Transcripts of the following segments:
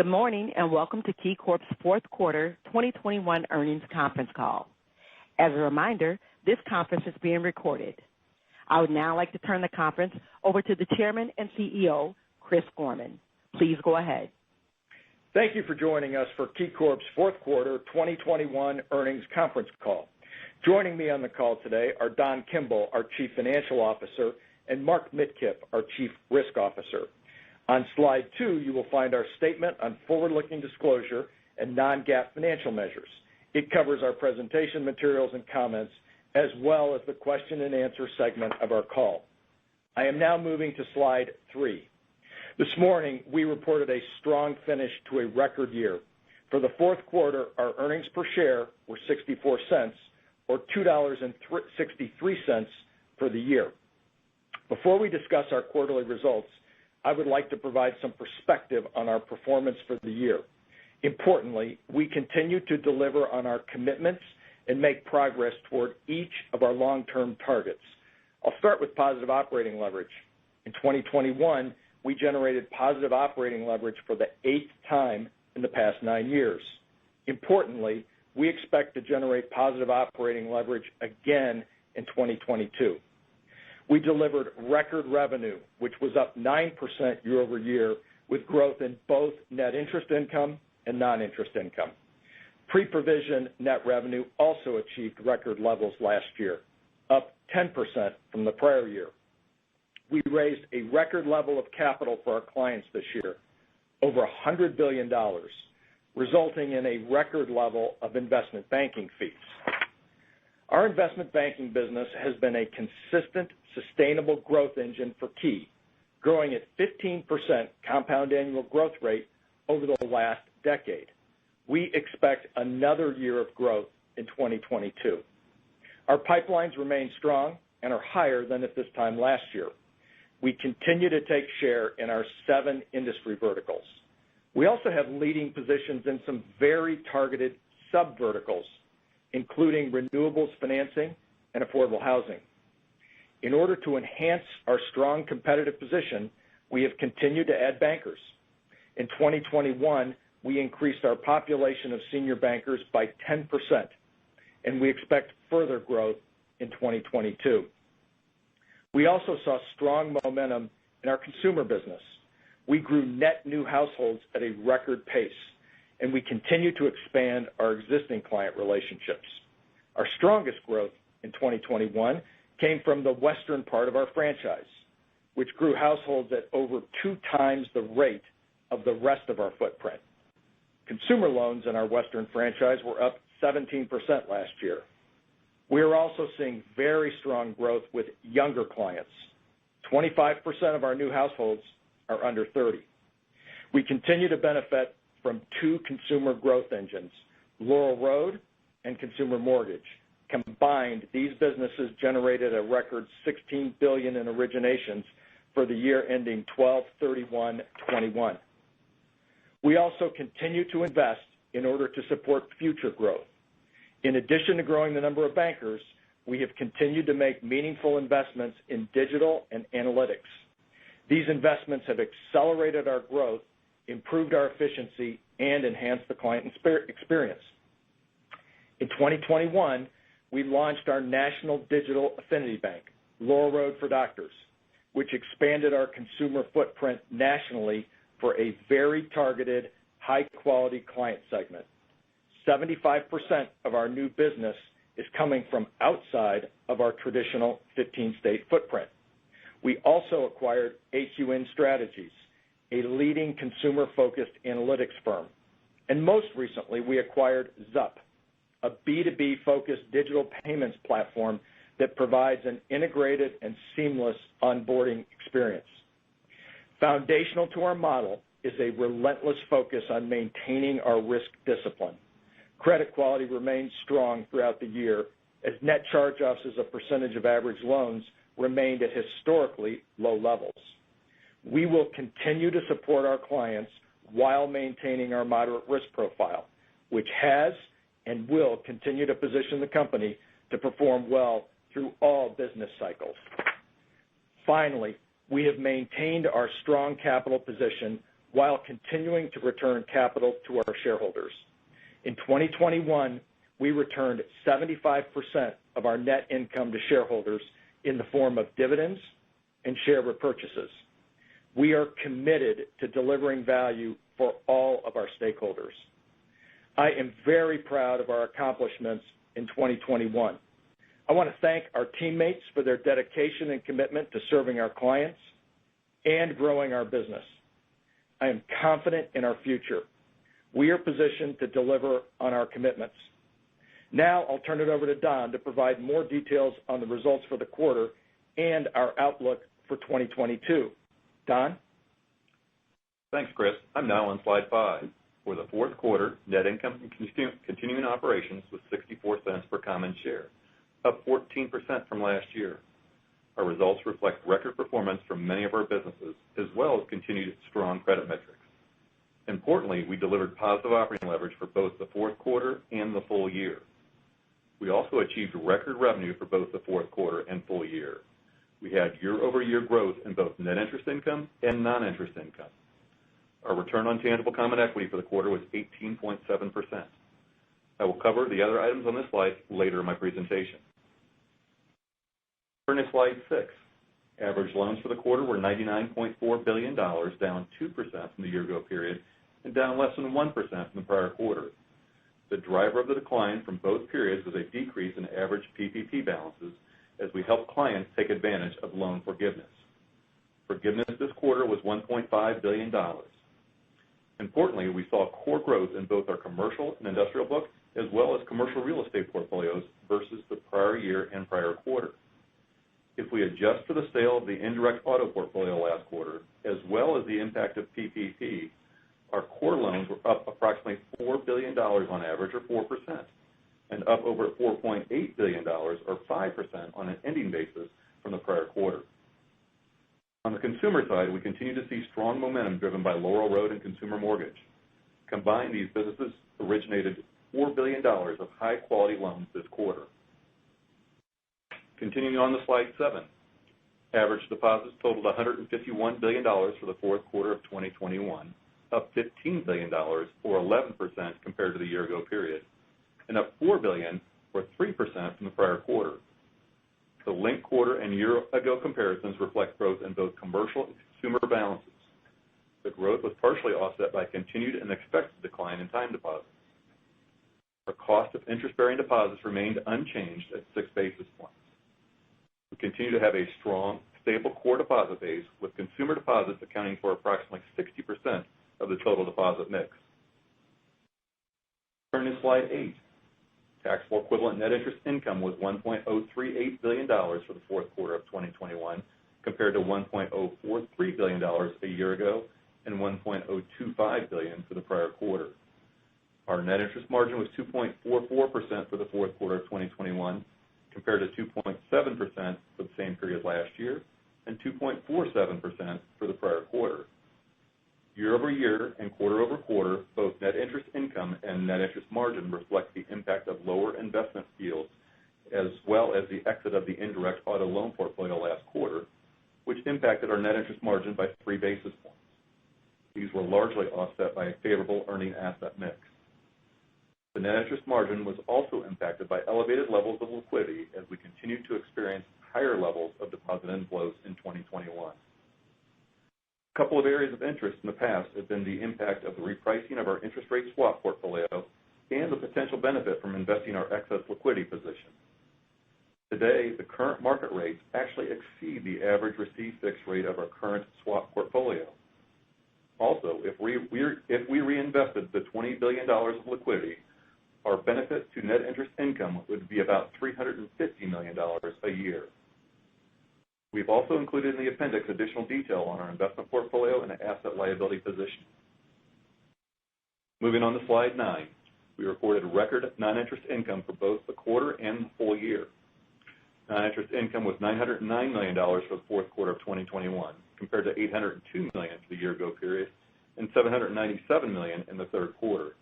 Good morning and welcome to Key Corp's fourth quarter 2021 earnings conference call. As a reminder, this conference is being recorded. I would now like to turn the conference over to the Chairman and CEO, Chris Gorman. Please go ahead. Thank you for joining us for Key Corp's fourth quarter 2021 earnings conference call. Joining me on the call today are Don Kimball, our Chief Financial Officer, and Mark Midkiff, our Chief Risk Officer. On slide 2, you will find our statement on forward-looking disclosure and non-GAAP financial measures. It covers our presentation materials and comments, as well as the question and answer segment of our call. I am now moving to slide 3. This morning, we reported a strong finish to a record year. For the fourth quarter, our earnings per share were 64 cents, or $2.63 for the year. Before we discuss our quarterly results, I would like to provide some perspective on our performance for the year. Importantly, we continue to deliver on our commitments and make progress toward each of our long-term targets. I'll start with positive operating leverage. In 2021, we generated positive operating leverage for the 8th time in the past 9 years. Importantly, we expect to generate positive operating leverage again in 2022. We delivered record revenue, which was up 9% year over year, with growth in both net interest income and non-interest income. Pre-provision net revenue also achieved record levels last year, up 10% from the prior year. We raised a record level of capital for our clients this year, over $100 billion, resulting in a record level of investment banking fees. Our investment banking business has been a consistent, sustainable growth engine for Key, growing at 15% compound annual growth rate over the last decade. We expect another year of growth in 2022. Our pipelines remain strong and are higher than at this time last year. We continue to take share in our 7 industry verticals. We also have leading positions in some very targeted sub-verticals, including renewables financing and affordable housing. In order to enhance our strong competitive position, we have continued to add bankers. In 2021, we increased our population of senior bankers by 10%, and we expect further growth in 2022. We also saw strong momentum in our consumer business. We grew net new households at a record pace, and we continue to expand our existing client relationships. Our strongest growth in 2021 came from the western part of our franchise, which grew households at over 2 times the rate of the rest of our footprint. Consumer loans in our western franchise were up 17% last year. We are also seeing very strong growth with younger clients. 25% of our new households are under 30. We continue to benefit from 2 consumer growth engines, Laurel Road and Consumer Mortgage. Combined, these businesses generated a record $16 billion in originations for the year ending 12/31/21. We also continue to invest in order to support future growth. In addition to growing the number of bankers, we have continued to make meaningful investments in digital and analytics. These investments have accelerated our growth, improved our efficiency, and enhanced the client experience. In 2021, we launched our national digital affinity bank, Laurel Road for Doctors, which expanded our consumer footprint nationally for a very targeted, high-quality client segment. 75% of our new business is coming from outside of our traditional 15-state footprint. We also acquired AQN Strategies, a leading consumer-focused analytics firm. And most recently, we acquired Zup, a B2B-focused digital payments platform that provides an integrated and seamless onboarding experience. Foundational to our model is a relentless focus on maintaining our risk discipline. Credit quality remained strong throughout the year as net charge-offs as a percentage of average loans remained at historically low levels. We will continue to support our clients while maintaining our moderate risk profile, which has and will continue to position the company to perform well through all business cycles. Finally, we have maintained our strong capital position while continuing to return capital to our shareholders. In 2021, we returned 75% of our net income to shareholders in the form of dividends and share repurchases. We are committed to delivering value for all of our stakeholders. I am very proud of our accomplishments in 2021. I want to thank our teammates for their dedication and commitment to serving our clients and growing our business. I am confident in our future. We are positioned to deliver on our commitments. Now I'll turn it over to Don to provide more details on the results for the quarter and our outlook for 2022. Don? Thanks, Chris. I'm now on slide 5. For the fourth quarter, net income from continuing operations was 64 cents per common share, up 14% from last year. Our results reflect record performance from many of our businesses, as well as continued strong credit metrics. Importantly, we delivered positive operating leverage for both the fourth quarter and the full year. We also achieved record revenue for both the fourth quarter and full year. We had year-over-year growth in both net interest income and non-interest income. Our return on tangible common equity for the quarter was 18.7%. I will cover the other items on this slide later in my presentation. Turning to slide 6. Average loans for the quarter were $99.4 billion, down 2% from the year-ago period and down less than 1% from the prior quarter. The driver of the decline from both periods was a decrease in average PPP balances as we helped clients take advantage of loan forgiveness. Forgiveness this quarter was $1.5 billion. Importantly, we saw core growth in both our commercial and industrial book, as well as commercial real estate portfolios versus the prior year and prior quarter. If we adjust for the sale of the indirect auto portfolio last quarter, as well as the impact of PPP, our core loans were up approximately $4 billion on average, or 4%, and up over $4.8 billion, or 5%, on an ending basis from the prior quarter. On the consumer side, we continue to see strong momentum driven by Laurel Road and consumer mortgage. Combined, these businesses originated $4 billion of high-quality loans this quarter. Continuing on to slide 7. Average deposits totaled $151 billion for the fourth quarter of 2021, up $15 billion, or 11% compared to the year-ago period, and up $4 billion, or 3% from the prior quarter. The linked quarter and year-ago comparisons reflect growth in both commercial and consumer balances. The growth was partially offset by continued and expected decline in time deposits. The cost of interest-bearing deposits remained unchanged at 6 basis points. We continue to have a strong, stable core deposit base, with consumer deposits accounting for approximately 60% of the total deposit mix. Turning to slide 8. Taxable equivalent net interest income was $1.038 billion for the fourth quarter of 2021, compared to $1.043 billion a year ago and $1.025 billion for the prior quarter. Our net interest margin was 2.44% for the fourth quarter of 2021, compared to 2.7% for the same period last year and 2.47% for the prior quarter. Year-over-year and quarter-over-quarter, both net interest income and net interest margin reflect the impact of lower investment yields, as well as the exit of the indirect auto loan portfolio last quarter, which impacted our net interest margin by 3 basis points. These were largely offset by a favorable earning asset mix. The net interest margin was also impacted by elevated levels of liquidity as we continued to experience higher levels of deposit inflows in 2021. A couple of areas of interest in the past have been the impact of the repricing of our interest rate swap portfolio and the potential benefit from investing our excess liquidity position. Today, the current market rates actually exceed the average received fixed rate of our current swap portfolio. Also, if we reinvested the $20 billion of liquidity, our benefit to net interest income would be about $350 million a year. We've also included in the appendix additional detail on our investment portfolio and asset liability position. Moving on to slide 9, we reported record non-interest income for both the quarter and the full year. Non-interest income was $909 million for the fourth quarter of 2021, compared to $802 million for the year-ago period and $797 million in the third quarter.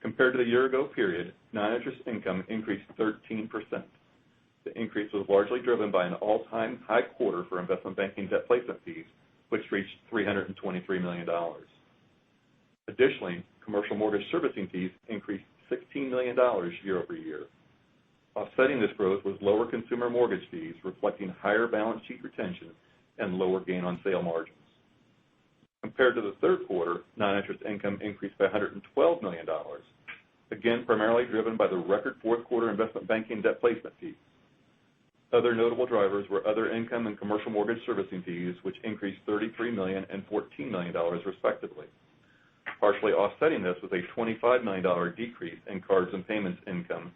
Compared to the year-ago period, non-interest income increased 13%. The increase was largely driven by an all-time high quarter for investment banking debt placement fees, which reached $323 million. Additionally, commercial mortgage servicing fees increased $16 million year over year. Offsetting this growth was lower consumer mortgage fees, reflecting higher balance sheet retention and lower gain on sale margins. Compared to the third quarter, non-interest income increased by $112 million, again primarily driven by the record fourth quarter investment banking debt placement fees. Other notable drivers were other income and commercial mortgage servicing fees, which increased $33 million and $14 million respectively. Partially offsetting this was a $25 million decrease in cards and payments income,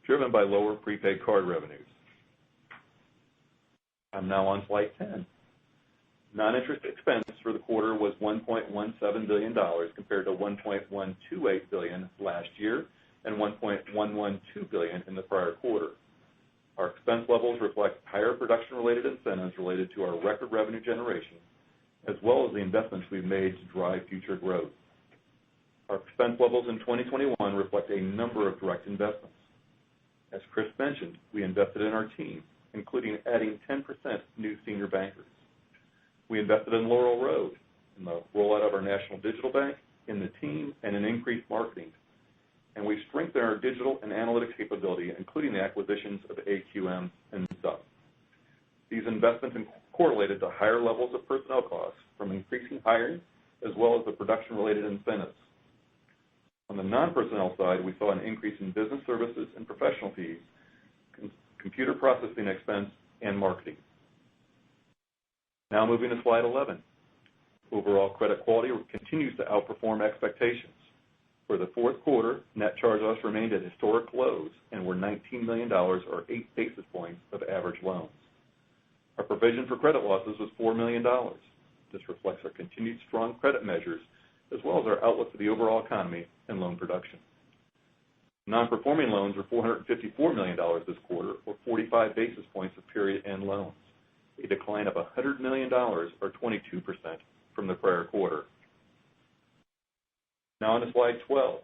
driven by lower prepaid card revenues. I'm now on slide 10. Non-interest expense for the quarter was $1.17 billion compared to $1.128 billion last year and $1.112 billion in the prior quarter. Our expense levels reflect higher production-related incentives related to our record revenue generation, as well as the investments we've made to drive future growth. Our expense levels in 2021 reflect a number of direct investments. As Chris mentioned, we invested in our team, including adding 10% new senior bankers. We invested in Laurel Road, in the rollout of our national digital bank, in the team, and in increased marketing. And we strengthened our digital and analytics capability, including the acquisitions of AQM and Zup. These investments correlated to higher levels of personnel costs from increasing hiring, as well as the production-related incentives. On the non-personnel side, we saw an increase in business services and professional fees, computer processing expense, and marketing. Now moving to slide 11. Overall credit quality continues to outperform expectations. For the fourth quarter, net charge-offs remained at historic lows and were $19 million, or 8 basis points of average loans. Our provision for credit losses was $4 million. This reflects our continued strong credit measures, as well as our outlook for the overall economy and loan production. Non-performing loans were $454 million this quarter, or 45 basis points of period-end loans, a decline of $100 million, or 22%, from the prior quarter. Now on to slide 12.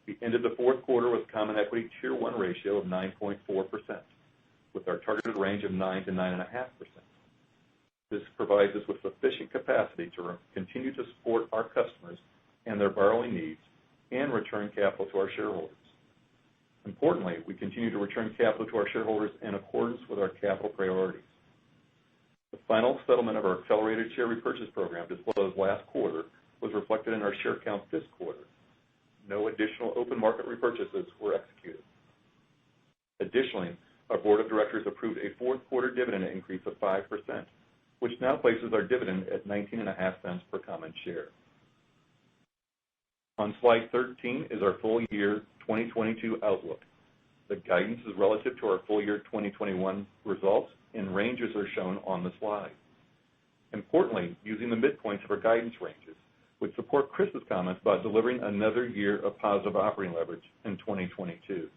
We ended the fourth quarter with Common Equity Tier 1 ratio of 9.4%, with our targeted range of 9 to 9.5%. This provides us with sufficient capacity to continue to support our customers and their borrowing needs and return capital to our shareholders. Importantly, we continue to return capital to our shareholders in accordance with our capital priorities. The final settlement of our accelerated share repurchase program disclosed last quarter was reflected in our share count this quarter. No additional open market repurchases were executed. Additionally, our board of directors approved a fourth quarter dividend increase of 5%, which now places our dividend at 19.5 cents per common share. On slide 13 is our full year 2022 outlook. The guidance is relative to our full year 2021 results, and ranges are shown on the slide. Importantly, using the midpoints of our guidance ranges would support Chris's comments about delivering another year of positive operating leverage in 2022.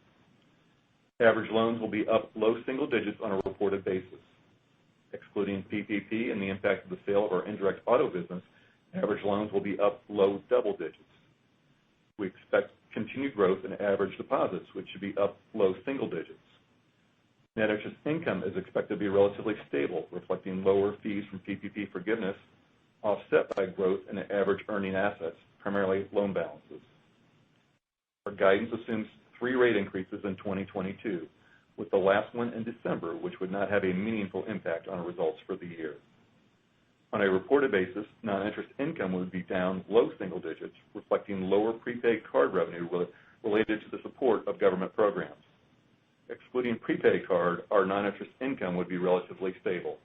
Average loans will be up low single digits on a reported basis. Excluding PPP and the impact of the sale of our indirect auto business, average loans will be up low double digits. We expect continued growth in average deposits, which should be up low single digits. Net interest income is expected to be relatively stable, reflecting lower fees from PPP forgiveness, offset by growth in average earning assets, primarily loan balances. Our guidance assumes 3 rate increases in 2022, with the last one in December, which would not have a meaningful impact on our results for the year. On a reported basis, non-interest income would be down low single digits, reflecting lower prepaid card revenue related to the support of government programs. Excluding prepaid card, our non-interest income would be relatively stable.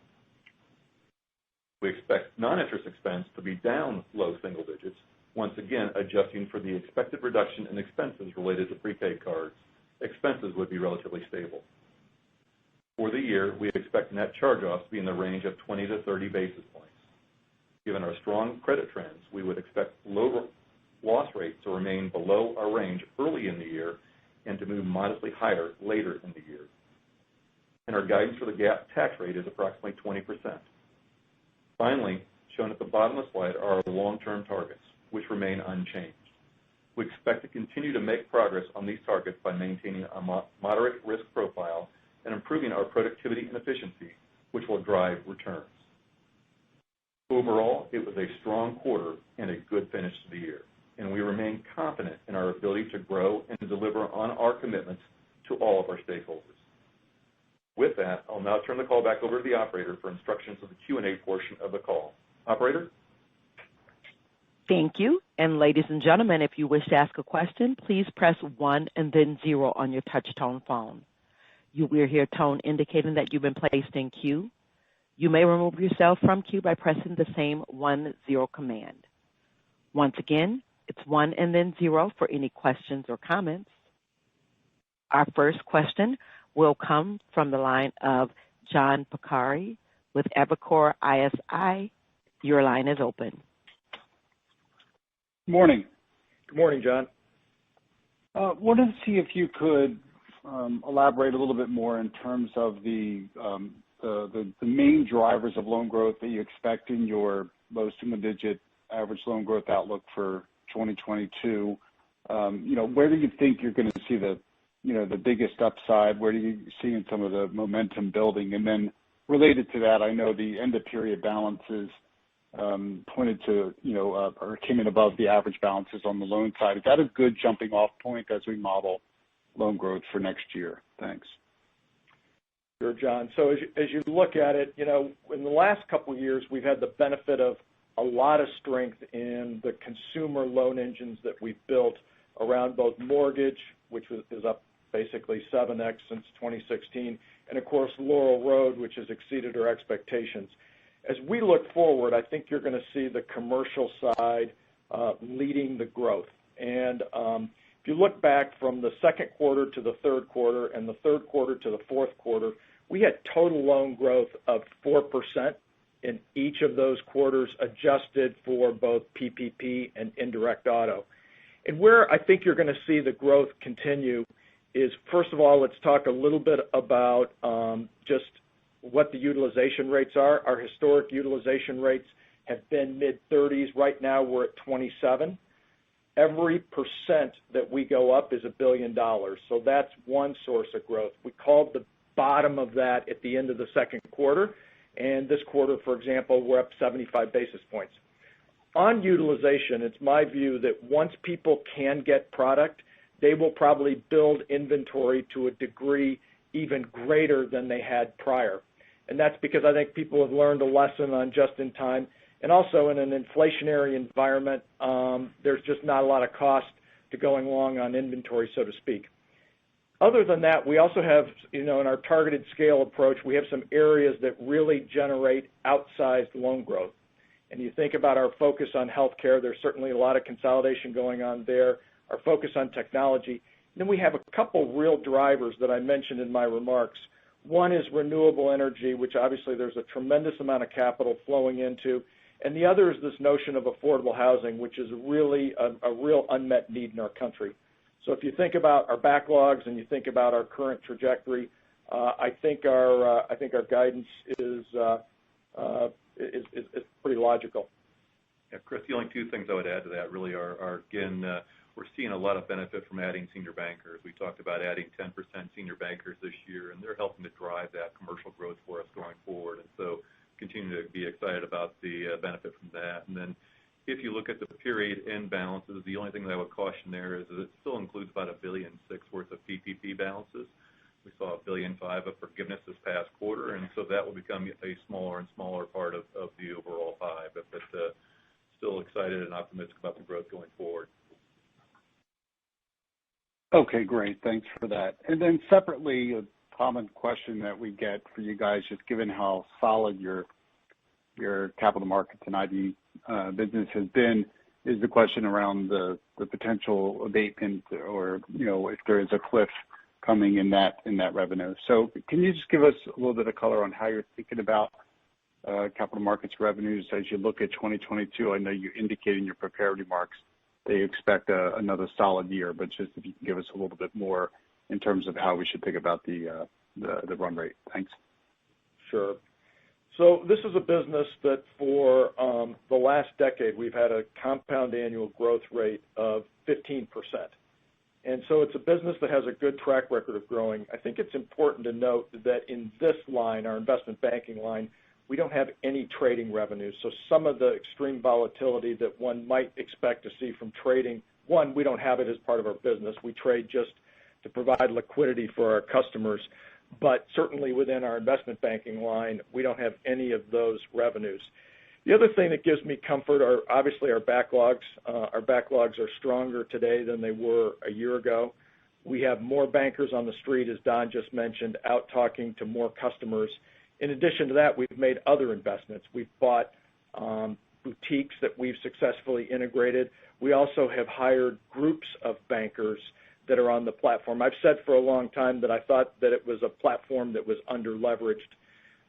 We expect non-interest expense to be down low single digits, once again adjusting for the expected reduction in expenses related to prepaid cards. Expenses would be relatively stable. For the year, we expect net charge-offs to be in the range of 20 to 30 basis points. Given our strong credit trends, we would expect low loss rates to remain below our range early in the year and to move modestly higher later in the year. And our guidance for the GAAP tax rate is approximately 20%. Finally, shown at the bottom of the slide are our long-term targets, which remain unchanged. We expect to continue to make progress on these targets by maintaining a moderate risk profile and improving our productivity and efficiency, which will drive returns. Overall, it was a strong quarter and a good finish to the year, and we remain confident in our ability to grow and deliver on our commitments to all of our stakeholders. With that, I'll now turn the call back over to the operator for instructions of the Q&A portion of the call. Operator? Thank you. And ladies and gentlemen, if you wish to ask a question, please press 1 and then 0 on your touch-tone phone. You will hear a tone indicating that you've been placed in queue. You may remove yourself from queue by pressing the same 1-0 command. Once again, it's 1 and then 0 for any questions or comments. Our first question will come from the line of John Pancari with Evercore ISI. Your line is open. Good morning. Good morning, John. Wanted to see if you could elaborate a little bit more in terms of the main drivers of loan growth that you expect in your low single-digit average loan growth outlook for 2022. Where do you think you're going to see the biggest upside? Where do you see in some of the momentum building? And then related to that, I know the end of period balances pointed to, or came in above the average balances on the loan side. Is that a good jumping off point as we model loan growth for next year? Thanks. Sure, John. So as you look at it, in the last couple of years, we've had the benefit of a lot of strength in the consumer loan engines that we've built around both mortgage, which is up basically 7x since 2016, and of course Laurel Road, which has exceeded our expectations. As we look forward, I think you're going to see the commercial side leading the growth. And if you look back from the second quarter to the third quarter and the third quarter to the fourth quarter, we had total loan growth of 4% in each of those quarters, adjusted for both PPP and indirect auto. And where I think you're going to see the growth continue is, first of all, let's talk a little bit about just what the utilization rates are. Our historic utilization rates have been mid-30s. Right now we're at 27. Every percent that we go up is $1 billion. So that's one source of growth. We called the bottom of that at the end of the second quarter. And this quarter, for example, we're up 75 basis points. On utilization, it's my view that once people can get product, they will probably build inventory to a degree even greater than they had prior. And that's because I think people have learned a lesson on just-in-time. And also in an inflationary environment, there's just not a lot of cost to going long on inventory, so to speak. Other than that, we also have, in our targeted scale approach, we have some areas that really generate outsized loan growth. And you think about our focus on healthcare, there's certainly a lot of consolidation going on there, our focus on technology. And then we have a couple real drivers that I mentioned in my remarks. One is renewable energy, which obviously there's a tremendous amount of capital flowing into. And the other is this notion of affordable housing, which is really a real unmet need in our country. So if you think about our backlogs and you think about our current trajectory, I think our guidance is pretty logical. Yeah, Chris, the only two things I would add to that really are again, we're seeing a lot of benefit from adding senior bankers. We talked about adding 10% senior bankers this year, and they're helping to drive that commercial growth for us going forward. And so continue to be excited about the benefit from that. And then if you look at the period end balances, the only thing that I would caution there is that it still includes about $1.6 billion worth of PPP balances. We saw $1.5 billion of forgiveness this past quarter, and so that will become a smaller and smaller part of the overall pie. But still excited and optimistic about the growth going forward. Okay, great. Thanks for that. And then separately, a common question that we get for you guys, just given how solid your capital markets and IB business has been, is the question around the potential abatement or, if there is a cliff coming in that revenue. So can you just give us a little bit of color on how you're thinking about capital markets revenues as you look at 2022? I know you indicated in your prepared remarks that you expect another solid year, but just if you can give us a little bit more in terms of how we should think about the run rate. Thanks. Sure. So this is a business that for the last decade, we've had a compound annual growth rate of 15%. And so it's a business that has a good track record of growing. I think it's important to note that in this line, our investment banking line, we don't have any trading revenues. So some of the extreme volatility that one might expect to see from trading, one, we don't have it as part of our business. We trade just to provide liquidity for our customers. But certainly within our investment banking line, we don't have any of those revenues. The other thing that gives me comfort are obviously our backlogs. Our backlogs are stronger today than they were a year ago. We have more bankers on the street, as Don just mentioned, out talking to more customers. In addition to that, we've made other investments. We've bought boutiques that we've successfully integrated. We also have hired groups of bankers that are on the platform. I've said for a long time that I thought that it was a platform that was under-leveraged.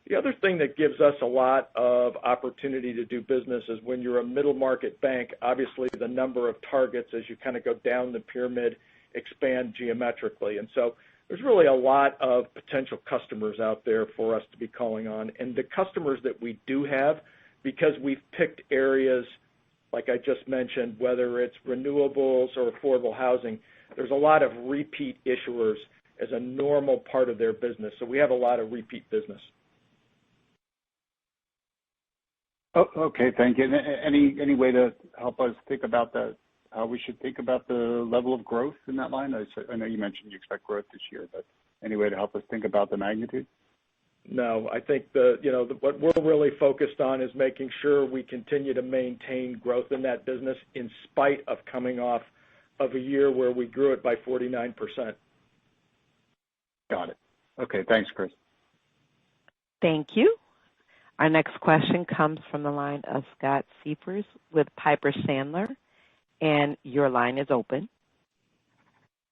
The other thing that gives us a lot of opportunity to do business is when you're a middle market bank, obviously the number of targets as you kind of go down the pyramid expand geometrically. And so there's really a lot of potential customers out there for us to be calling on. And the customers that we do have, because we've picked areas, like I just mentioned, whether it's renewables or affordable housing, there's a lot of repeat issuers as a normal part of their business. So we have a lot of repeat business. Oh, okay, thank you. Any way to help us think about how we should think about the level of growth in that line? I know you mentioned you expect growth this year, but any way to help us think about the magnitude? No, I think what we're really focused on is making sure we continue to maintain growth in that business in spite of coming off of a year where we grew it by 49%. Got it. Okay, thanks, Chris. Thank you. Our next question comes from the line of Scott Siefers with Piper Sandler, and your line is open.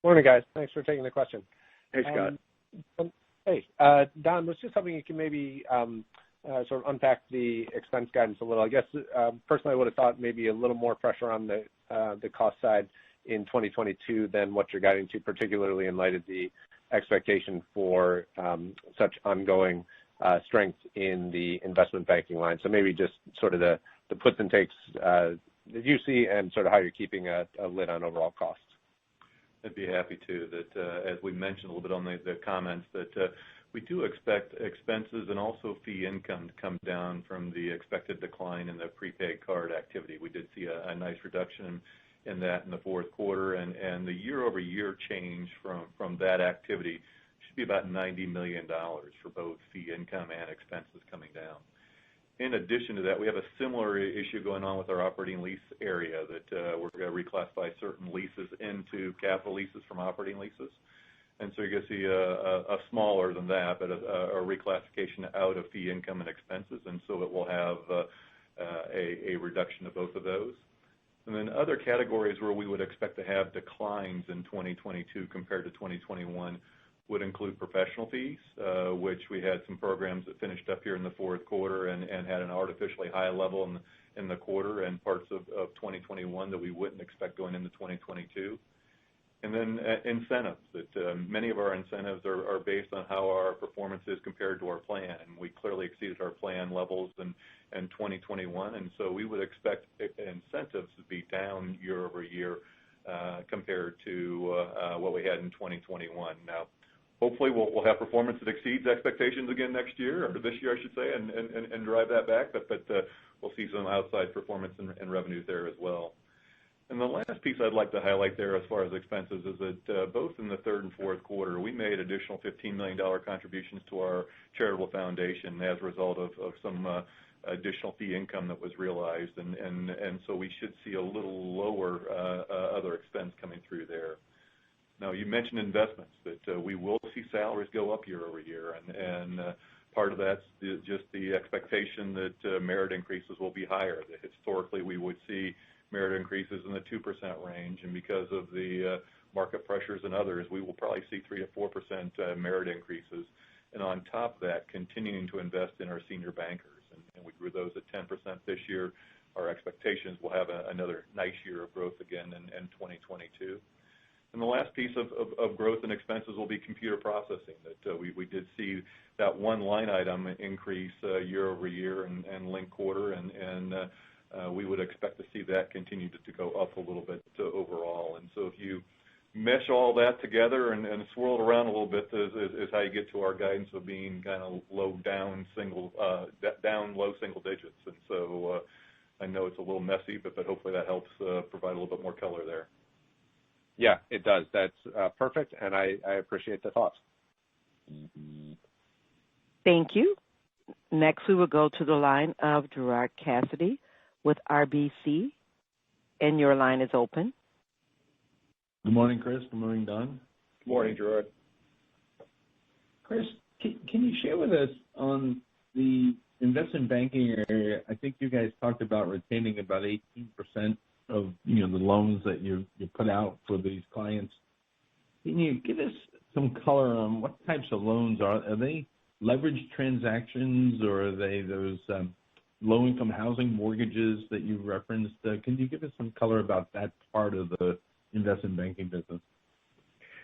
Morning, guys. Thanks for taking the question. Hey, Scott. Hey, Don, was just hoping you can maybe sort of unpack the expense guidance a little. I guess personally I would have thought maybe a little more pressure on the cost side in 2022 than what you're guiding to, particularly in light of the expectation for such ongoing strength in the investment banking line. So maybe just sort of the puts and takes that you see and sort of how you're keeping a lid on overall costs. I'd be happy to. That as we mentioned a little bit on the comments, that we do expect expenses and also fee income to come down from the expected decline in the prepaid card activity. We did see a nice reduction in that in the fourth quarter, and the year-over-year change from that activity should be about $90 million for both fee income and expenses coming down. In addition to that, we have a similar issue going on with our operating lease area that we're going to reclassify certain leases into capital leases from operating leases. And so you're going to see a smaller than that, but a reclassification out of fee income and expenses, and so it will have a reduction of both of those. And then other categories where we would expect to have declines in 2022 compared to 2021 would include professional fees, which we had some programs that finished up here in the fourth quarter and had an artificially high level in the quarter and parts of 2021 that we wouldn't expect going into 2022. And then incentives, that many of our incentives are based on how our performance is compared to our plan, and we clearly exceeded our plan levels in 2021, and so we would expect incentives to be down year over year compared to what we had in 2021. Now, hopefully we'll have performance that exceeds expectations again next year, or this year I should say, and drive that back, but we'll see some outside performance and revenues there as well. And the last piece I'd like to highlight there as far as expenses is that both in the third and fourth quarter, we made additional $15 million contributions to our charitable foundation as a result of some additional fee income that was realized, and so we should see a little lower other expense coming through there. Now, you mentioned investments, that we will see salaries go up year over year, and part of that's just the expectation that merit increases will be higher. That historically, we would see merit increases in the 2% range, and because of the market pressures and others, we will probably see 3 to 4% merit increases. And on top of that, continuing to invest in our senior bankers, and we grew those at 10% this year. Our expectations will have another nice year of growth again in 2022. And the last piece of growth and expenses will be computer processing. That we did see that one line item increase year over year and linked quarter, and we would expect to see that continue to go up a little bit overall. And so if you mesh all that together and swirl it around a little bit is how you get to our guidance of being kind of down low single digits. And so I know it's a little messy, but hopefully that helps provide a little bit more color there. Yeah, it does. That's perfect, and I appreciate the thoughts. Thank you. Next, we will go to the line of Gerard Cassidy with RBC, and your line is open. Good morning, Chris. Good morning, Don. Good morning, Gerard. Chris, can you share with us on the investment banking area? I think you guys talked about retaining about 18% of the loans that you put out for these clients. Can you give us some color on what types of loans are they? Leveraged transactions, or are they those low-income housing mortgages that you referenced? Can you give us some color about that part of the investment banking business?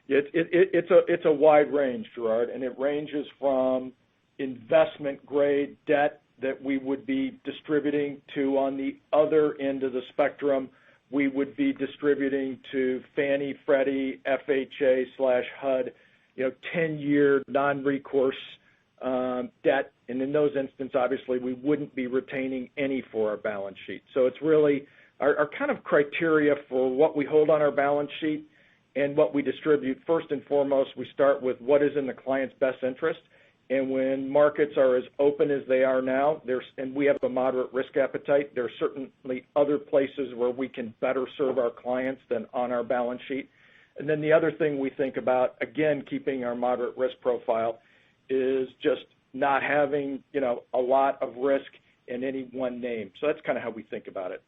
Yeah, it's a wide range, Gerard, and it ranges from investment-grade debt that we would be distributing to, on the other end of the spectrum, we would be distributing to Fannie, Freddie, FHA/HUD, 10-year non-recourse debt, and in those instances, obviously, we wouldn't be retaining any for our balance sheet. So it's really our kind of criteria for what we hold on our balance sheet and what we distribute. First and foremost, we start with what is in the client's best interest, and when markets are as open as they are now, and we have a moderate risk appetite, there are certainly other places where we can better serve our clients than on our balance sheet. And then the other thing we think about, again, keeping our moderate risk profile, is just not having, a lot of risk in any one name. So that's kind of how we think about it.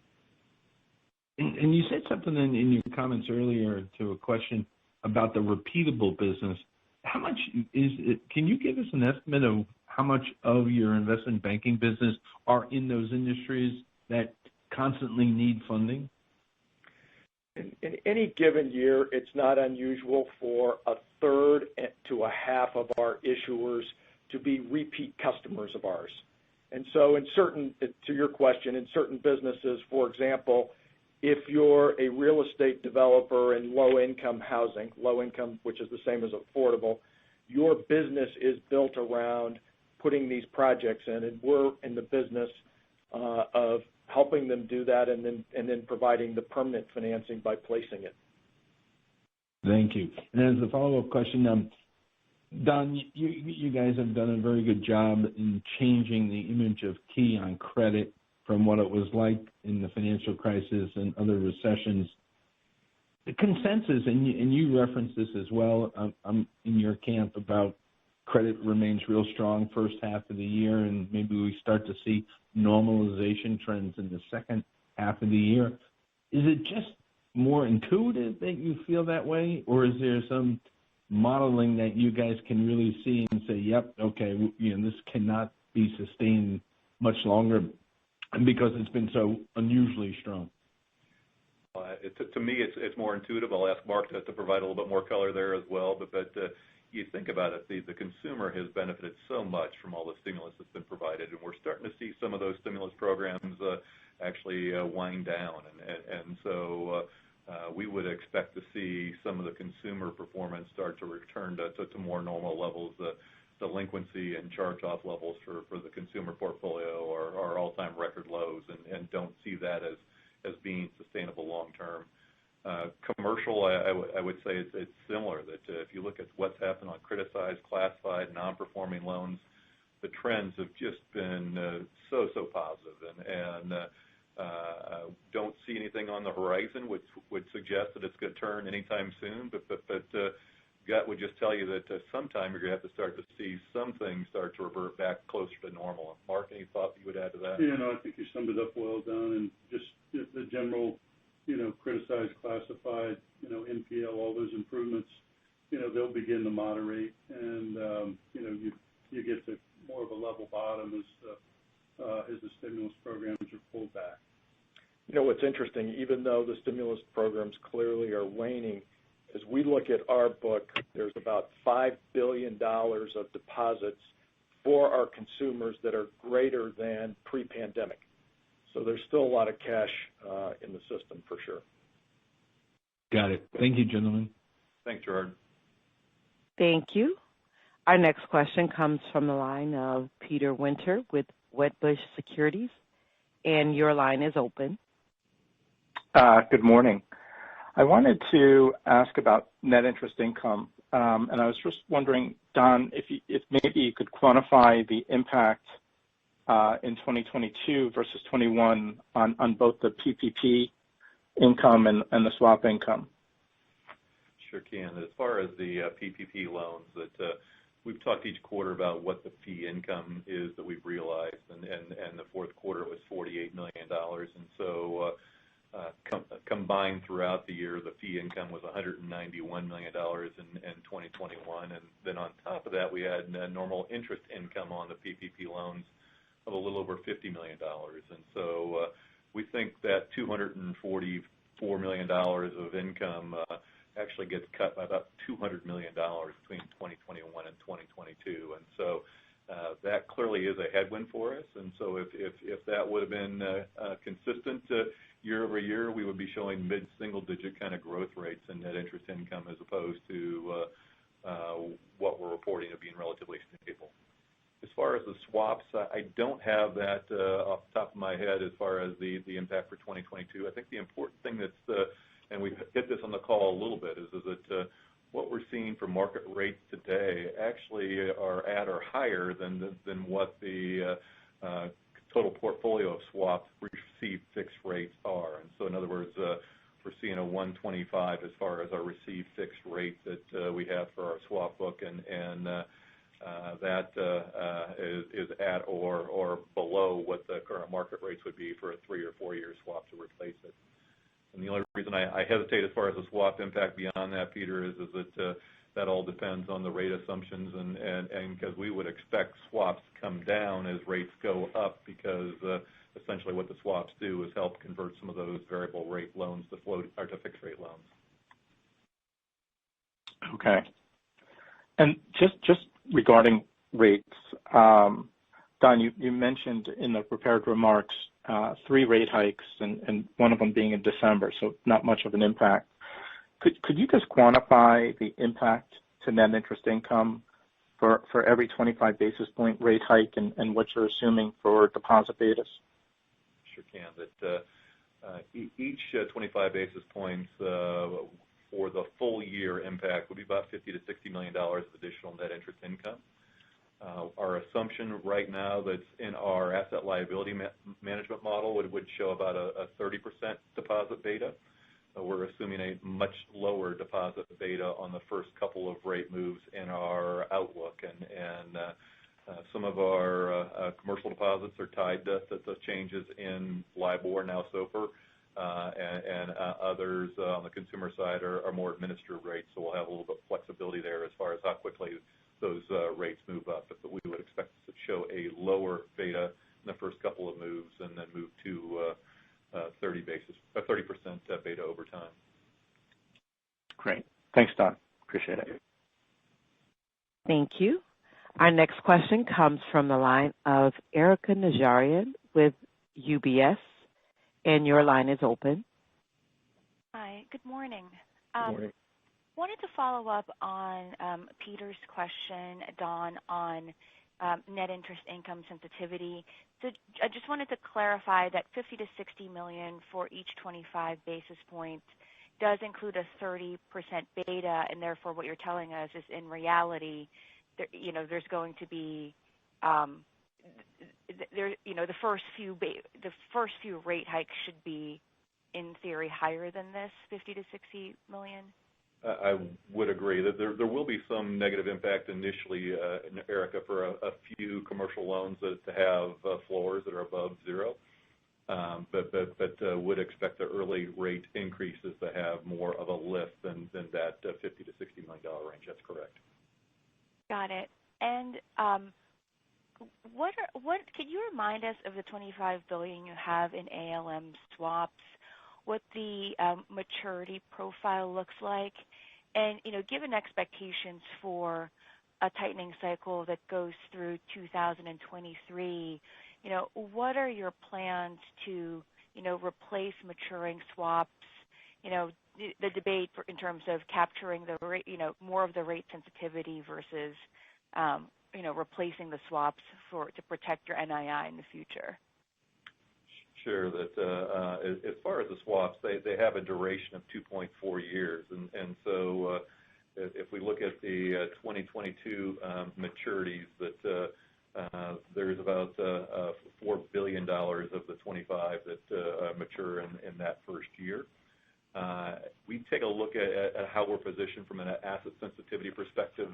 And you said something in your comments earlier to a question about the repeatable business. How much is it? Can you give us an estimate of how much of your investment banking business are in those industries that constantly need funding? In any given year, it's not unusual for a third to a half of our issuers to be repeat customers of ours. And so to your question, in certain businesses, for example, if you're a real estate developer in low-income housing, low-income, which is the same as affordable, your business is built around putting these projects in, and we're in the business of helping them do that and then providing the permanent financing by placing it. Thank you. And as a follow-up question, Don, you guys have done a very good job in changing the image of Key on credit from what it was like in the financial crisis and other recessions. The consensus, and you referenced this as well, I'm in your camp about credit remains real strong first half of the year, and maybe we start to see normalization trends in the second half of the year. Is it just more intuitive that you feel that way, or is there some modeling that you guys can really see and say, yep, okay, this cannot be sustained much longer because it's been so unusually strong? To me, it's more intuitive. I'll ask Mark to provide a little bit more color there as well. But you think about it, the consumer has benefited so much from all the stimulus that's been provided, and we're starting to see some of those stimulus programs actually wind down. And so we would expect to see some of the consumer performance start to return to more normal levels. Delinquency and charge-off levels for the consumer portfolio are all-time record lows, and don't see that as being sustainable long-term. Commercial, I would say it's similar, that if you look at what's happened on criticized, classified, non-performing loans, the trends have just been so positive, and don't see anything on the horizon which would suggest that it's going to turn anytime soon, but gut would just tell you that sometime you're going to have to start to see some things start to revert back closer to normal. Mark, any thought you would add to that? I think you summed it up well, Don, and just the general, criticized, classified, NPL, all those improvements, they'll begin to moderate, and you get to more of a level bottom as the stimulus programs are pulled back. What's interesting, even though the stimulus programs clearly are waning, as we look at our book, there's about $5 billion of deposits for our consumers that are greater than pre-pandemic. So there's still a lot of cash in the system for sure. Got it. Thank you, gentlemen. Thanks, Gerard. Thank you. Our next question comes from the line of Peter Winter with Wedbush Securities, and your line is open. Good morning. I wanted to ask about net interest income, and I was just wondering, Don, if maybe you could quantify the impact in 2022 versus 21 on both the PPP income and the swap income. Sure can. As far as the PPP loans, that we've talked each quarter about what the fee income is that we've realized, and the fourth quarter was $48 million. And so combined throughout the year, the fee income was $191 million in 2021. And then on top of that, we had normal interest income on the PPP loans of a little over $50 million. And so we think that $244 million of income actually gets cut by about $200 million between 2021 and 2022. And so that clearly is a headwind for us. And so if that would have been consistent year over year, we would be showing mid-single digit kind of growth rates in net interest income as opposed to what we're reporting of being relatively stable. As far as the swaps, I don't have that off the top of my head as far as the impact for 2022. I think the important thing that's and we've hit this on the call a little bit, is that what we're seeing for market rates today actually are at or higher than what the total portfolio of swaps received fixed rates are. And so in other words, we're seeing a 125 as far as our received fixed rate that we have for our swap book, and that is at or below what the current market rates would be for a 3 or 4 year swap to replace it. And the only reason I hesitate as far as the swap impact beyond that, Peter, is that that all depends on the rate assumptions, and because we would expect swaps to come down as rates go up, because essentially what the swaps do is help convert some of those variable rate loans to float or to fixed rate loans. Okay. And just regarding rates, Don, you mentioned in the prepared remarks 3 rate hikes, and one of them being in December, so not much of an impact. Could you just quantify the impact to net interest income for every 25 basis point rate hike, and what you're assuming for deposit betas? Sure can. That each 25 basis points for the full year impact would be about $50 to $60 million of additional net interest income. Our assumption right now that's in our asset liability management model would show about a 30% deposit beta. We're assuming a much lower deposit beta on the first couple of rate moves in our outlook, and some of our commercial deposits are tied to the changes in LIBOR, now SOFR, and others on the consumer side are more administered rates, so we'll have a little bit of flexibility there as far as how quickly those rates move up. But we would expect to show a lower beta in the first couple of moves, and then move to 30% beta over time. Great. Thanks, Don. Appreciate it. Thank you. Our next question comes from the line of Erika Najarian with UBS, and your line is open. Hi, good morning. Good morning. Wanted to follow up on Peter's question, Don, on net interest income sensitivity. So I just wanted to clarify that $50 to $60 million for each 25 basis points does include a 30% beta, and therefore what you're telling us is in reality, there's going to be the first few rate hikes should be in theory higher than this $50 to $60 million. I would agree that there will be some negative impact initially, Erica, for a few commercial loans that have floors that are above zero, but would expect the early rate increases to have more of a lift than that $50 to $60 million range. That's correct. Got it. And what can you remind us of the $25 billion you have in ALM swaps? What the maturity profile looks like, and given expectations for a tightening cycle that goes through 2023, what are your plans to replace maturing swaps? the debate in terms of capturing the rate, more of the rate sensitivity versus, replacing the swaps to protect your NII in the future. Sure. That as far as the swaps, they have a duration of 2.4 years, and so if we look at the 2022 maturities, that there's about $4 billion of the 25 that mature in that first year. We take a look at how we're positioned from an asset sensitivity perspective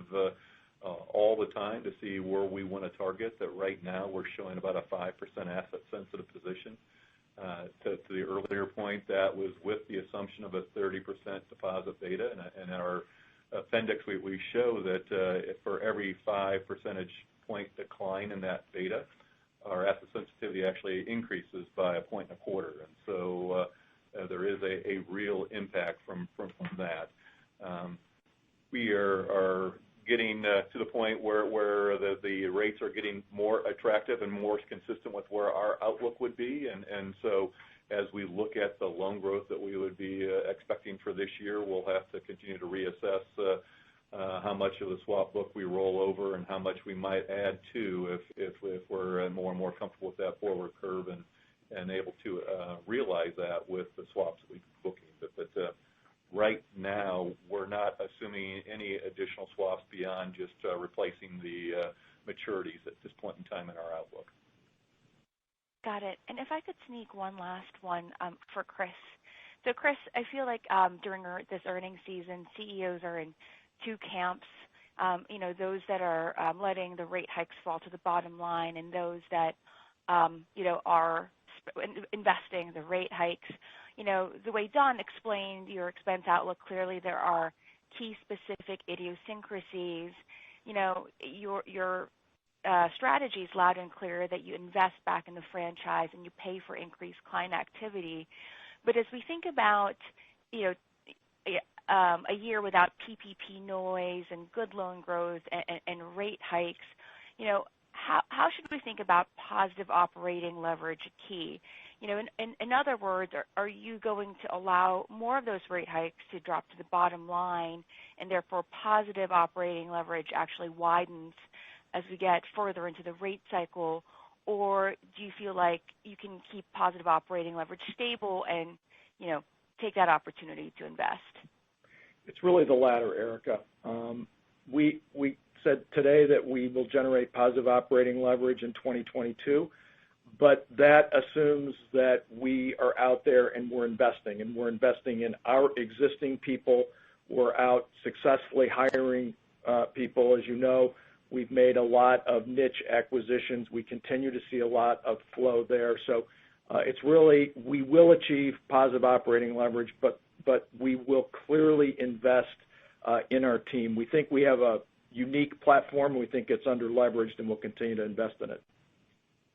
all the time to see where we want to target. That right now we're showing about a 5% asset sensitive position. To the earlier point, that was with the assumption of a 30% deposit beta, and in our appendix we show that for every 5 percentage point decline in that beta, our asset sensitivity actually increases by 1.25 points. And so there is a real impact from that. We are getting to the point where the rates are getting more attractive and more consistent with where our outlook would be. And so as we look at the loan growth that we would be expecting for this year, we'll have to continue to reassess how much of the swap book we roll over and how much we might add to if we're more and more comfortable with that forward curve and able to realize that with the swaps that we've been booking. But right now, we're not assuming any additional swaps beyond just replacing the maturities at this point in time in our outlook. Got it. And if I could sneak one last one for Chris. So, Chris, I feel like during this earnings season, CEOs are in two camps. Those that are letting the rate hikes fall to the bottom line, and those that are investing the rate hikes. The way Don explained your expense outlook, clearly there are key specific idiosyncrasies. Your strategy is loud and clear that you invest back in the franchise and you pay for increased client activity. But as we think about, a year without PPP noise and good loan growth and rate hikes, how should we think about positive operating leverage key? In other words, are you going to allow more of those rate hikes to drop to the bottom line, and therefore positive operating leverage actually widens as we get further into the rate cycle? Or do you feel like you can keep positive operating leverage stable and, take that opportunity to invest? It's really the latter, Erica. We said today that we will generate positive operating leverage in 2022, but that assumes that we are out there and we're investing in our existing people. We're out successfully hiring people. As you know, we've made a lot of niche acquisitions. We continue to see a lot of flow there. So it's really, we will achieve positive operating leverage, but we will clearly invest in our team. We think we have a unique platform. We think it's under-leveraged, and we'll continue to invest in it.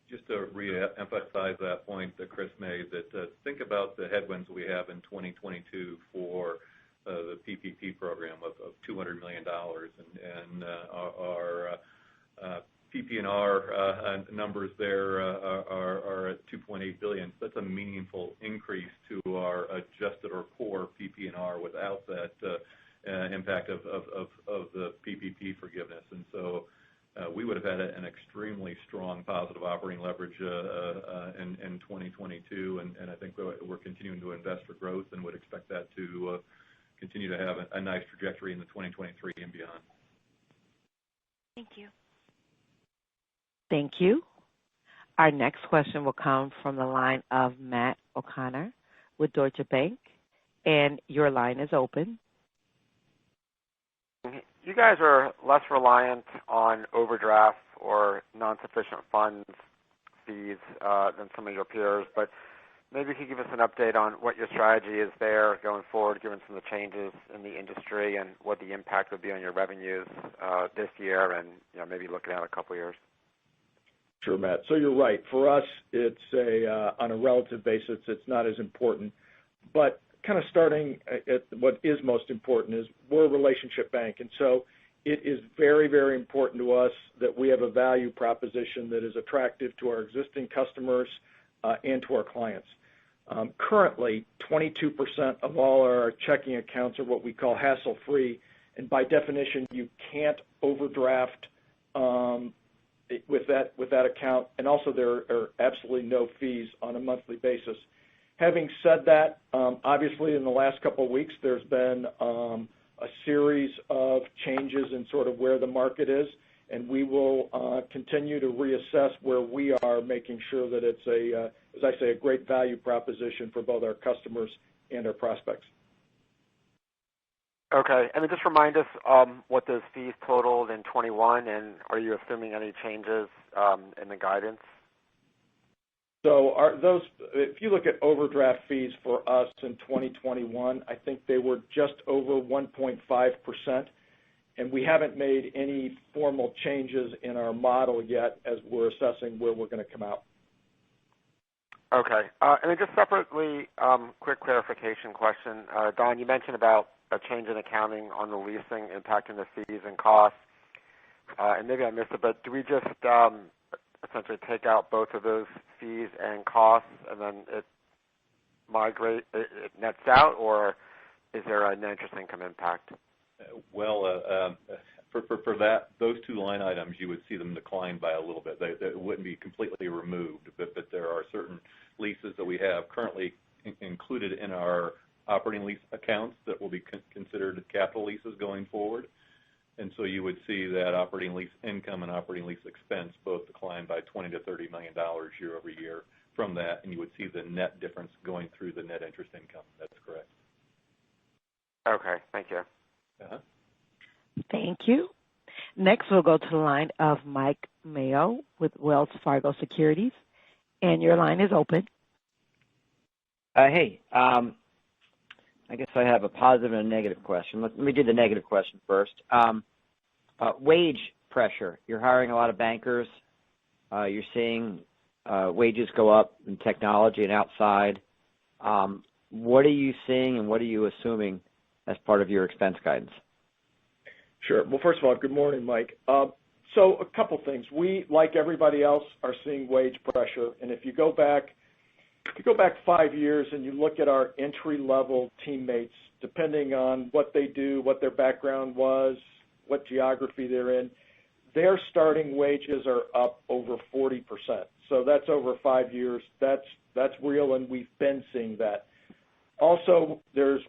Just to re-emphasize that point that Chris made, that think about the headwinds we have in 2022 for the PPP program of $200 million, and our PPNR numbers there are at $2.8 billion. That's a meaningful increase to our adjusted or core PPNR without that impact of the PPP forgiveness. And so we would have had an extremely strong positive operating leverage in 2022, and I think we're continuing to invest for growth and would expect that to continue to have a nice trajectory in the 2023 and beyond. Thank you. Thank you. Our next question will come from the line of Matt O'Connor with Deutsche Bank, and your line is open. You guys are less reliant on overdraft or non-sufficient funds fees than some of your peers, but maybe you could give us an update on what your strategy is there going forward, given some of the changes in the industry, and what the impact would be on your revenues this year and maybe looking at a couple of years. Sure, Matt. So you're right. For us, it's on a relative basis, it's not as important. But kind of starting at what is most important is we're a relationship bank. And so it is very, very important to us that we have a value proposition that is attractive to our existing customers and to our clients. Currently, 22% of all our checking accounts are what we call hassle-free, and by definition, you can't overdraft with that account, and also there are absolutely no fees on a monthly basis. Having said that, obviously in the last couple of weeks, there's been a series of changes in sort of where the market is, and we will continue to reassess where we are, making sure that it's as I say, a great value proposition for both our customers and our prospects. Okay, and then just remind us what those fees totaled in 21, and are you assuming any changes in the guidance? So if you look at overdraft fees for us in 2021, I think they were just over 1.5%, and we haven't made any formal changes in our model yet as we're assessing where we're going to come out. Okay, and then just separately, quick clarification question. Don, you mentioned about a change in accounting on the leasing impacting the fees and costs, and maybe I missed it, but do we just essentially take out both of those fees and costs and then it nets out, or is there an interest income impact? Well, for that, those two line items, you would see them decline by a little bit. They wouldn't be completely removed, but there are certain leases that we have currently included in our operating lease accounts that will be considered capital leases going forward. And so you would see that operating lease income and operating lease expense both decline by $20 to $30 million year over year from that, and you would see the net difference going through the net interest income. That's correct. Okay, thank you. Uh-huh. Thank you. Next, we'll go to the line of Mike Mayo with Wells Fargo Securities, and your line is open. Hey, I guess I have a positive and a negative question. Let me do the negative question first. Wage pressure. You're hiring a lot of bankers. You're seeing wages go up in technology and outside. What are you seeing and what are you assuming as part of your expense guidance? Sure. Well, first of all, good morning, Mike. So a couple things. We, like everybody else, are seeing wage pressure, and if you go back 5 years and you look at our entry-level teammates, depending on what they do, what their background was, what geography they're in, their starting wages are up over 40%. So that's over 5 years. That's real, and we've been seeing that. Also, there's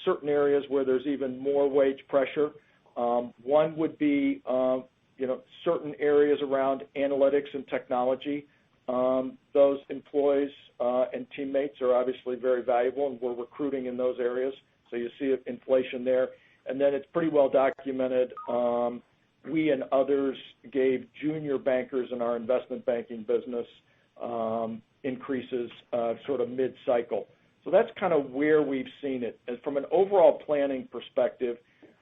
certain areas where there's even more wage pressure. One would be certain areas around analytics and technology. Those employees and teammates are obviously very valuable, and we're recruiting in those areas. So you see inflation there. And then it's pretty well documented. We and others gave junior bankers in our investment banking business increases sort of mid-cycle. So that's kind of where we've seen it. And from an overall planning perspective,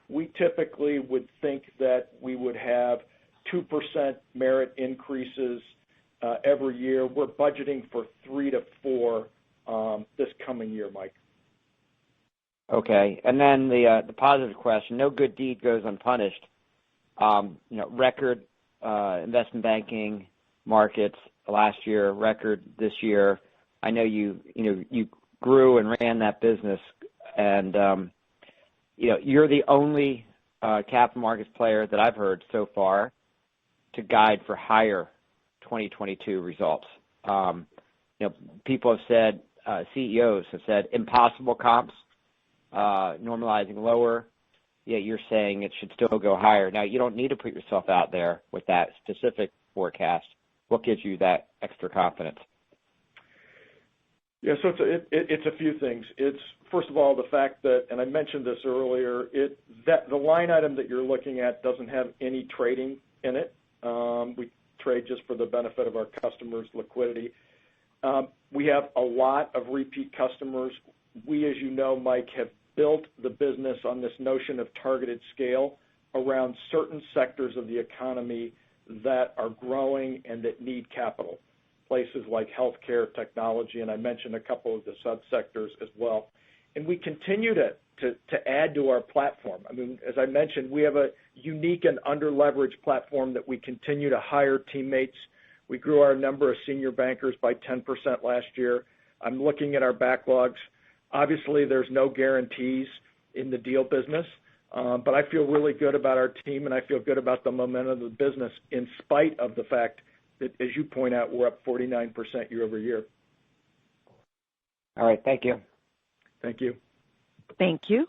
we typically would think that we would have 2% merit increases every year. We're budgeting for 3 to 4 this coming year, Mike. Okay, and then the positive question: no good deed goes unpunished. Record investment banking markets last year, record this year. I know you grew and ran that business, and you're the only capital markets player that I've heard so far to guide for higher 2022 results. People have said, CEOs have said, impossible comps, normalizing lower, yet you're saying it should still go higher. Now, you don't need to put yourself out there with that specific forecast. What gives you that extra confidence? Yeah, so it's a few things. It's, first of all, the fact that, and I mentioned this earlier, that the line item that you're looking at doesn't have any trading in it. We trade just for the benefit of our customers' liquidity. We have a lot of repeat customers. We, as you know, Mike, have built the business on this notion of targeted scale around certain sectors of the economy that are growing and that need capital, places like healthcare, technology, and I mentioned a couple of the subsectors as well. And we continue to add to our platform. I mean, as I mentioned, we have a unique and under-leveraged platform that we continue to hire teammates. We grew our number of senior bankers by 10% last year. I'm looking at our backlogs. Obviously, there's no guarantees in the deal business, but I feel really good about our team, and I feel good about the momentum of the business in spite of the fact that, as you point out, we're up 49% year over year. All right. Thank you. Thank you. Thank you.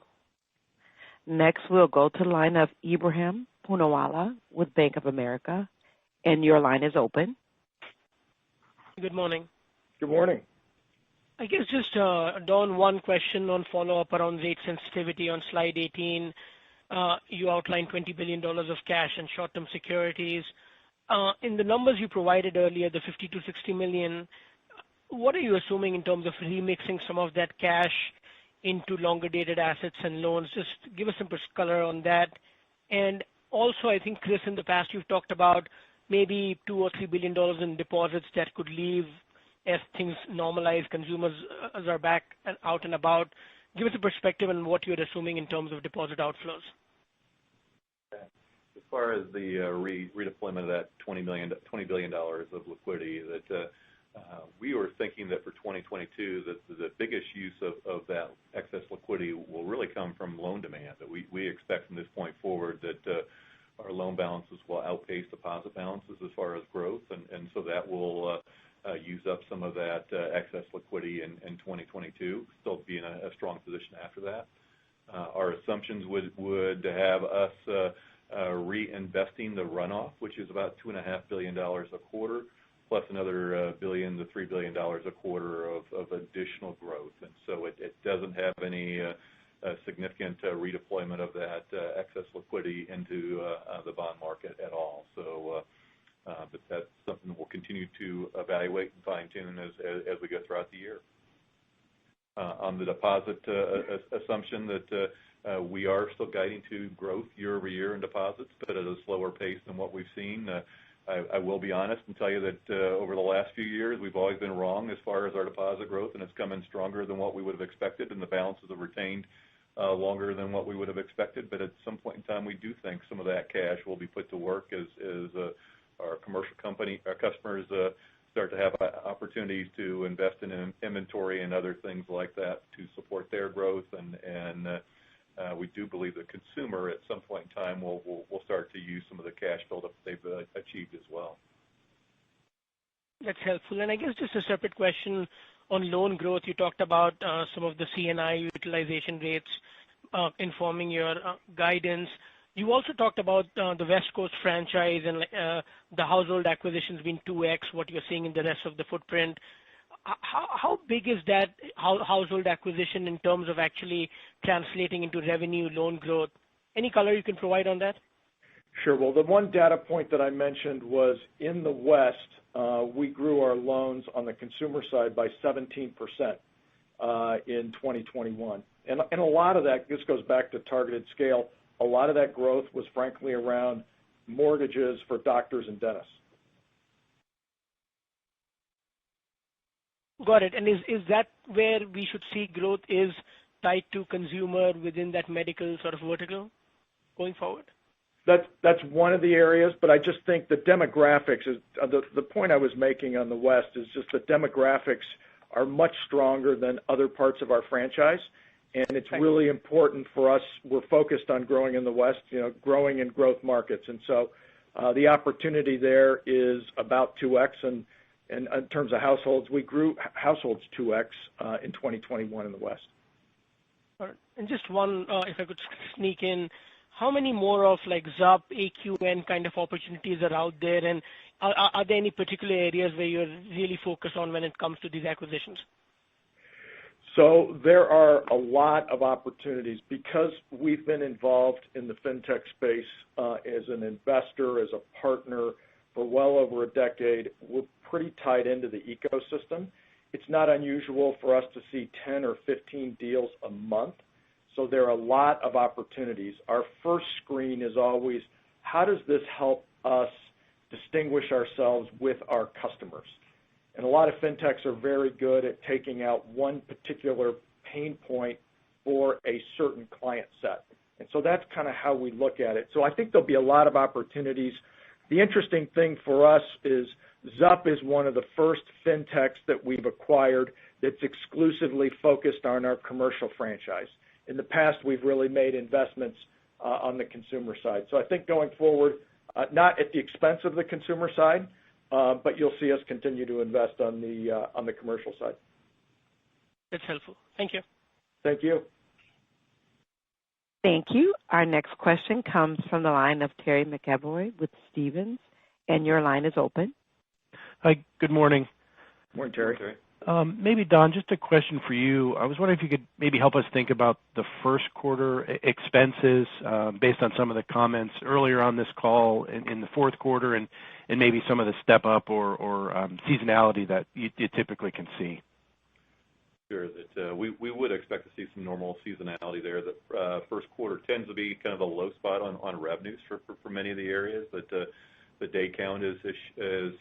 Next, we'll go to the line of Ebrahim Poonawala with Bank of America, and your line is open. Good morning. Good morning. I guess just, Don, one question on follow-up around rate sensitivity on slide 18. You outlined $20 billion of cash and short-term securities. In the numbers you provided earlier, the 50 to 60 million, what are you assuming in terms of remixing some of that cash into longer-dated assets and loans? Just give us some color on that. And also, I think, Chris, in the past you've talked about maybe $2 or $3 billion in deposits that could leave as things normalize, consumers are back and out and about. Give us a perspective on what you're assuming in terms of deposit outflows. As far as the redeployment of that $20 billion of liquidity, that we were thinking that for 2022 that the biggest use of that excess liquidity will really come from loan demand. That we expect from this point forward that our loan balances will outpace deposit balances as far as growth, and so that will use up some of that excess liquidity in 2022, still be in a strong position after that. Our assumptions would have us reinvesting the runoff, which is about $2.5 billion a quarter, plus another $1 billion to $3 billion a quarter of additional growth. And so it doesn't have any significant redeployment of that excess liquidity into the bond market at all. So, but that's something we'll continue to evaluate and fine-tune as we go throughout the year. On the deposit assumption that we are still guiding to growth year over year in deposits, but at a slower pace than what we've seen. I will be honest and tell you that over the last few years, we've always been wrong as far as our deposit growth, and it's come in stronger than what we would have expected, and the balances have retained longer than what we would have expected. But at some point in time, we do think some of that cash will be put to work as our commercial company, our customers start to have opportunities to invest in inventory and other things like that to support their growth. And we do believe the consumer at some point in time will start to use some of the cash buildup they've achieved as well. That's helpful. And I guess just a separate question on loan growth. You talked about some of the C&I utilization rates informing your guidance. You also talked about the West Coast franchise and the household acquisitions being 2x what you're seeing in the rest of the footprint. How big is that household acquisition in terms of actually translating into revenue loan growth? Any color you can provide on that? Sure. Well, the one data point that I mentioned was in the West, we grew our loans on the consumer side by 17% in 2021. And a lot of that, this goes back to targeted scale, a lot of that growth was frankly around mortgages for doctors and dentists. Got it. And is that where we should see growth is tied to consumer within that medical sort of vertical going forward? That's one of the areas, but I just think the demographics is the point I was making on the West is just the demographics are much stronger than other parts of our franchise, and it's really important for us. We're focused on growing in the West, growing in growth markets, and so the opportunity there is about 2x, and in terms of households, we grew households 2x in 2021 in the West. All right. And just one, if I could sneak in, how many more of like ZUP, AQN kind of opportunities are out there, and are there any particular areas where you're really focused on when it comes to these acquisitions? So there are a lot of opportunities because we've been involved in the fintech space as an investor, as a partner for well over a decade. We're pretty tied into the ecosystem. It's not unusual for us to see 10 or 15 deals a month. So there are a lot of opportunities. Our first screen is always, how does this help us distinguish ourselves with our customers? And a lot of fintechs are very good at taking out one particular pain point for a certain client set. And so that's kind of how we look at it. So I think there'll be a lot of opportunities. The interesting thing for us is Zup is one of the first fintechs that we've acquired that's exclusively focused on our commercial franchise. In the past, we've really made investments on the consumer side. So I think going forward, not at the expense of the consumer side, but you'll see us continue to invest on the commercial side. That's helpful. Thank you. Thank you. Thank you. Our next question comes from the line of Terry McEvoy with Stephens, and your line is open. Hi, good morning. Morning, Terry. Okay. Maybe, Don, just a question for you. I was wondering if you could maybe help us think about the first quarter expenses based on some of the comments earlier on this call in the fourth quarter and maybe some of the step up or seasonality that you typically can see. Sure. That we would expect to see some normal seasonality there. The first quarter tends to be kind of a low spot on revenues for many of the areas, but the day count is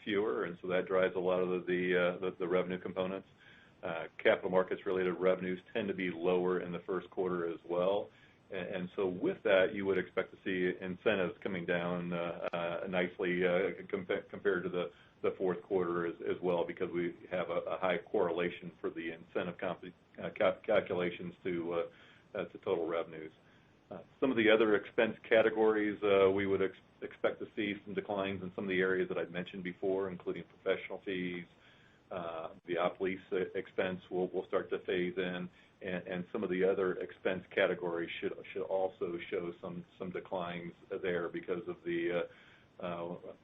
fewer, and so that drives a lot of the revenue components. Capital markets related revenues tend to be lower in the first quarter as well, and so with that, you would expect to see incentives coming down nicely compared to the fourth quarter as well, because we have a high correlation for the incentive calculations to total revenues. Some of the other expense categories, we would expect to see some declines in some of the areas that I'd mentioned before, including professional fees. The op lease expense will start to phase in, and some of the other expense categories should also show some declines there because of the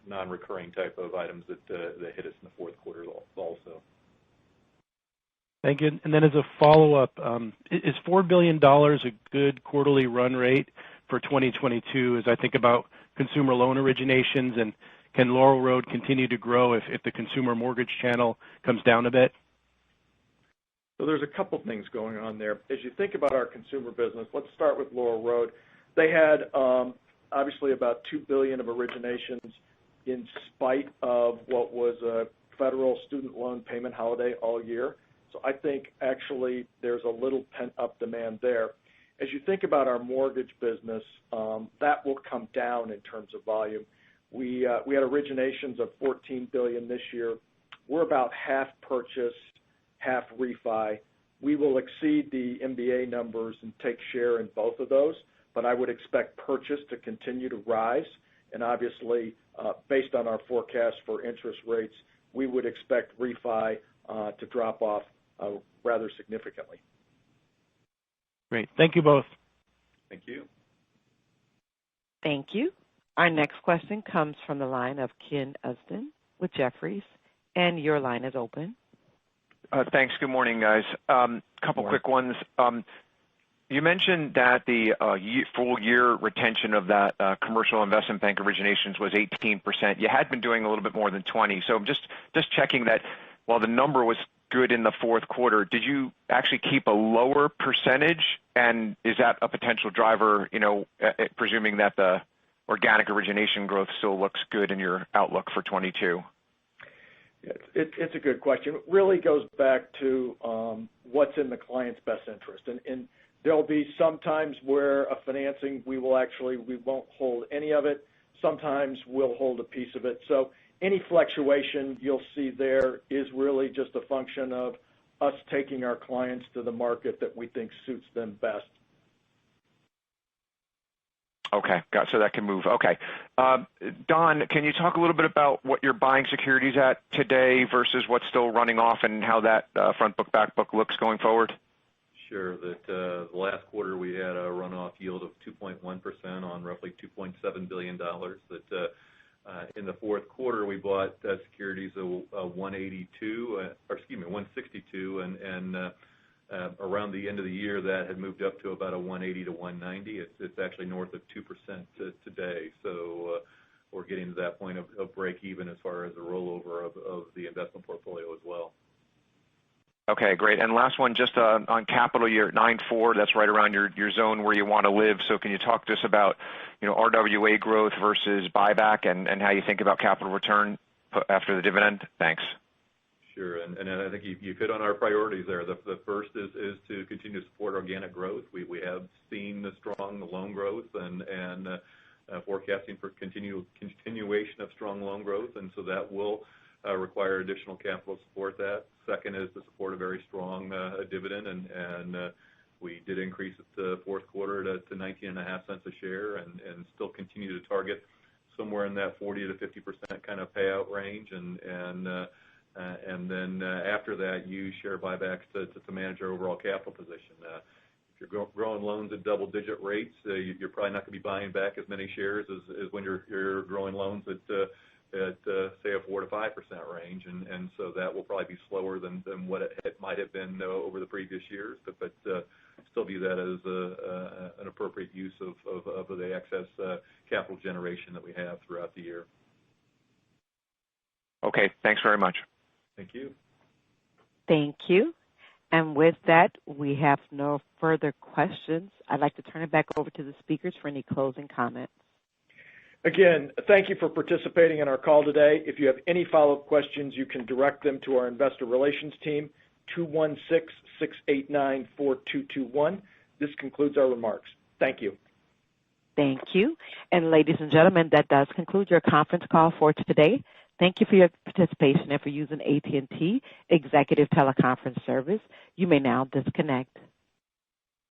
non-recurring type of items that hit us in the fourth quarter also. Thank you. And then as a follow-up, is $4 billion a good quarterly run rate for 2022 as I think about consumer loan originations, and can Laurel Road continue to grow if the consumer mortgage channel comes down a bit? So there's a couple things going on there. As you think about our consumer business, let's start with Laurel Road. They had obviously about $2 billion of originations in spite of what was a federal student loan payment holiday all year. So I think actually there's a little pent-up demand there. As you think about our mortgage business, that will come down in terms of volume. We had originations of $14 billion this year. We're about half purchase, half refi. We will exceed the MBA numbers and take share in both of those, but I would expect purchase to continue to rise, and obviously, based on our forecast for interest rates, we would expect refi to drop off rather significantly. Great. Thank you both. Thank you. Thank you. Our next question comes from the line of Ken Usdin with Jefferies, and your line is open. Thanks. Good morning, guys. Couple quick ones. You mentioned that the full year retention of that commercial investment bank originations was 18%. You had been doing a little bit more than 20%. So I'm just checking that while the number was good in the fourth quarter, did you actually keep a lower percentage? And is that a potential driver, presuming that the organic origination growth still looks good in your outlook for 22? It's a good question. It really goes back to what's in the client's best interest. And there'll be some times where a financing we won't hold any of it. Sometimes we'll hold a piece of it. So any fluctuation you'll see there is really just a function of us taking our clients to the market that we think suits them best. Okay, so that can move. Okay. Don, can you talk a little bit about what you're buying securities at today versus what's still running off and how that front book, back book looks going forward? Sure. That the last quarter we had a runoff yield of 2.1% on roughly $2.7 billion. That in the fourth quarter we bought securities of 162, and around the end of the year that had moved up to about a 180 to 190. It's actually north of 2% today. So we're getting to that point of break even as far as the rollover of the investment portfolio as well. Okay, great. And last one, just on capital, you're at 9.4. That's right around your zone where you want to live. So can you talk to us about RWA growth versus buyback and how you think about capital return after the dividend? Thanks. Sure, and I think you hit on our priorities there. The first is to continue to support organic growth. We have seen the strong loan growth and forecasting for continuation of strong loan growth, and so that will require additional capital to support that. Second is to support a very strong dividend, and we did increase it the fourth quarter to 19.5 cents a share, and still continue to target somewhere in that 40 to 50% kind of payout range, and then after that, use share buybacks to manage our overall capital position. If you're growing loans at double-digit rates, you're probably not going to be buying back as many shares as when you're growing loans at say a 4 to 5% range, and so that will probably be slower than what it might have been over the previous years, but still view that as an appropriate use of the excess capital generation that we have throughout the year. Okay, thanks very much. Thank you. Thank you. And with that, we have no further questions. I'd like to turn it back over to the speakers for any closing comments. Again, thank you for participating in our call today. If you have any follow-up questions, you can direct them to our investor relations team, 216-689-4221. This concludes our remarks. Thank you. Thank you. And ladies and gentlemen, that does conclude your conference call for today. Thank you for your participation and for using AT&T Executive Teleconference Service. You may now disconnect.